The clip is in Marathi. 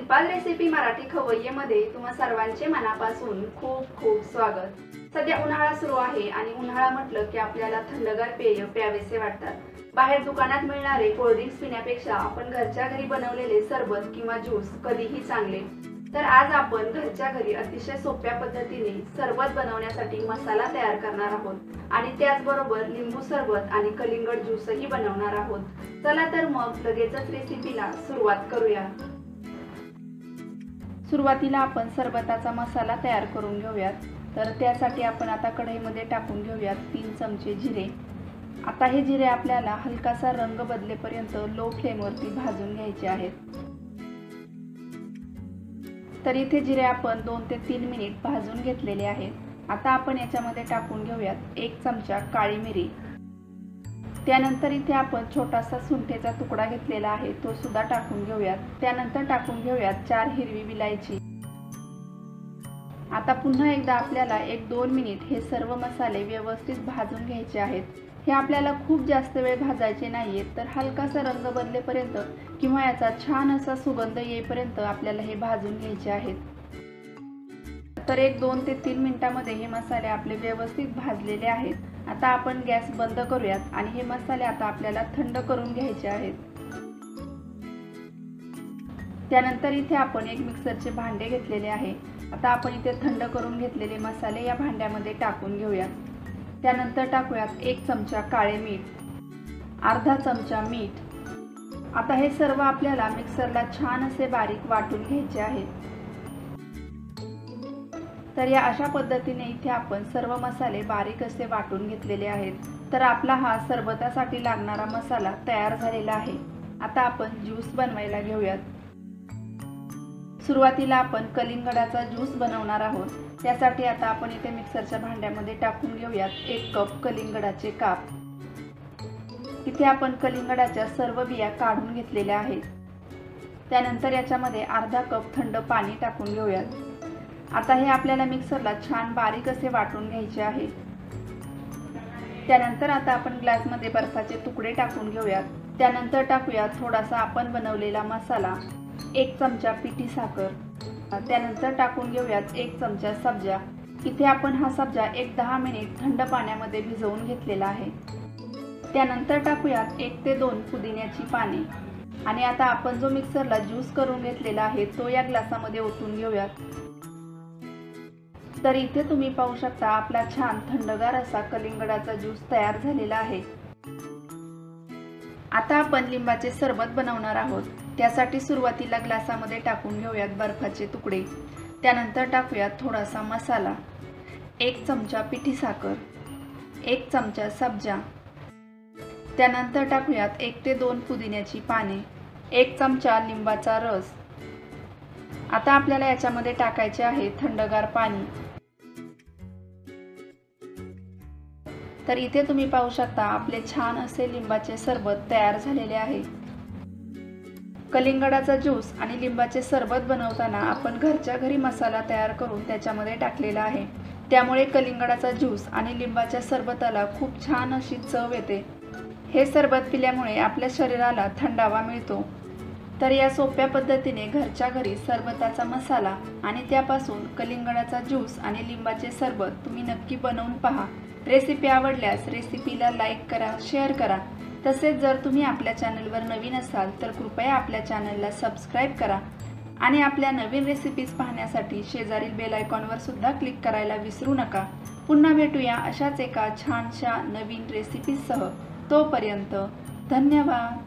सिंपल रेसिपी मराठी खवय्येमध्ये तुम्हा सर्वांचे मनापासून खूप खूप स्वागत। सध्या उन्हाळा सुरू आहे आणि उन्हाळा म्हटलं की आपल्याला थंडगार पेय प्यावेसे वाटतात। बाहेर दुकानात मिळणारे कोल्ड ड्रिंक्स पिण्यापेक्षा आपण घरच्या घरी बनवलेले सरबत किंवा ज्यूस कधीही चांगले। तर आज आपण घरच्या घरी अतिशय सोप्या पद्धतीने सरबत बनवण्यासाठी मसाला तयार करणार आहोत आणि त्याचबरोबर लिंबू सरबत आणि कलिंगड ज्यूसही बनवणार आहोत। चला तर मग लगेचच रेसिपीला सुरुवात करूया। सुरुवातीला आपण सरबताचा मसाला तयार करून घेऊयात। तर त्यासाठी आपण आता कढईमध्ये टाकून घेऊयात 3 चमचे जिरे। आता हे जिरे आपल्याला हलकासा रंग बदलेपर्यंत लो फ्लेमवरती भाजून घ्यायचे आहेत। तर इथे जिरे आपण 2 ते 3 मिनिट भाजून घेतलेले आहेत। आता आपण याच्यामध्ये टाकून घेऊयात 1 चमचा काळी मिरी। त्यानंतर इथे आपण छोटासा सुंठेचा तुकडा घेतलेला आहे, तो सुद्धा टाकून घेऊयात। त्यानंतर टाकून घेऊयात 4 हिरवी विलायची। आता पुन्हा एकदा आपल्याला 1-2 मिनिट हे सर्व मसाले व्यवस्थित भाजून घ्यायचे आहेत। हे आपल्याला खूप जास्त वेळ भाजायचे नाहीये, तर हलकासा रंग बदलेपर्यंत किंवा याचा छान असा सुगंध येईपर्यंत आपल्याला हे भाजून घ्यायचे आहेत। तर 1-2 ते 3 मिनिटांमध्ये हे मसाले आपले व्यवस्थित भाजलेले आहेत। आता आपण गॅस बंद करूयात आणि हे मसाले आता आपल्याला थंड करून घ्यायचे आहेत। त्यानंतर इथे आपण एक मिक्सरचे भांडे घेतलेले आहे। आता आपण इथे थंड करून घेतलेले मसाले या भांड्यामध्ये टाकून घेऊयात। त्यानंतर टाकूयात 1 चमचा काळे मीठ, अर्धा चमचा मीठ। आता हे सर्व आपल्याला मिक्सरला छान असे बारीक वाटून घ्यायचे आहे। तर या अशा पद्धतीने इथे आपण सर्व मसाले बारीक असे वाटून घेतलेले आहेत। तर आपला हा सरबतासाठी लागणारा मसाला तयार झालेला आहे। आता आपण ज्यूस बनवायला घेऊयात। सुरुवातीला आपण कलिंगडाचा ज्यूस बनवणार आहोत। त्यासाठी आता आपण इथे मिक्सरच्या भांड्यामध्ये टाकून घेऊयात 1 कप कलिंगडाचे काप। इथे आपण कलिंगडाच्या सर्व बिया काढून घेतलेल्या आहेत। त्यानंतर याच्यामध्ये अर्धा कप थंड पाणी टाकून घेऊयात। आता हे आपल्याला मिक्सरला छान बारीक असे वाटून घ्यायचे आहे। त्यानंतर आता आपण ग्लासमध्ये बर्फाचे तुकडे टाकून घेऊयात। त्यानंतर टाकूयात थोडासा आपण बनवलेला मसाला, 1 चमचा पिठी साखर। त्यानंतर टाकून घेऊयात 1 चमचा सबजा। इथे आपण हा सबजा 1-10 मिनिट थंड पाण्यामध्ये भिजवून घेतलेला आहे। त्यानंतर टाकूयात 1 ते 2 पुदिन्याची पाने आणि आता आपण जो मिक्सरला ज्यूस करून घेतलेला आहे तो या ग्लासामध्ये ओतून घेऊयात। तर इथे तुम्ही पाहू शकता आपला छान थंडगार असा कलिंगडाचा ज्यूस तयार झालेला आहे। आता आपण लिंबाचे सरबत बनवणार आहोत। त्यासाठी सुरुवातीला ग्लासामध्ये टाकून घेऊयात बर्फाचे तुकडे। त्यानंतर टाकूयात थोडासा मसाला, 1 चमचा पिठी साखर, 1 चमचा सबजा। त्यानंतर टाकूयात 1 ते 2 पुदिन्याची पाने, 1 चमचा लिंबाचा रस। आता आपल्याला याच्यामध्ये टाकायचे आहे थंडगार पाणी। तर इथे तुम्ही पाहू शकता आपले छान असे लिंबाचे सरबत तयार झालेले आहे। कलिंगडाचा ज्यूस आणि लिंबाचे सरबत बनवताना आपण घरच्या घरी मसाला तयार करून त्याच्यामध्ये टाकलेला आहे। त्यामुळे कलिंगडाचा ज्यूस आणि लिंबाच्या सरबताला खूप छान अशी चव येते। हे सरबत पिल्यामुळे आपल्या शरीराला थंडावा मिळतो। तर या सोप्या पद्धतीने घरच्या घरी सरबताचा मसाला आणि त्यापासून कलिंगडाचा ज्यूस आणि लिंबाचे सरबत तुम्ही नक्की बनवून पहा। रेसिपी आवडल्यास रेसिपीला लाईक करा, शेअर करा। तसेच जर तुम्ही आपल्या चॅनलवर नवीन असाल तर कृपया आपल्या चॅनलला सबस्क्राईब करा आणि आपल्या नवीन रेसिपीज पाहण्यासाठी शेजारील बेल आयकॉनवर सुद्धा क्लिक करायला विसरू नका। पुन्हा भेटूया अशाच एका छानशा नवीन रेसिपीसह। तोपर्यंत धन्यवाद।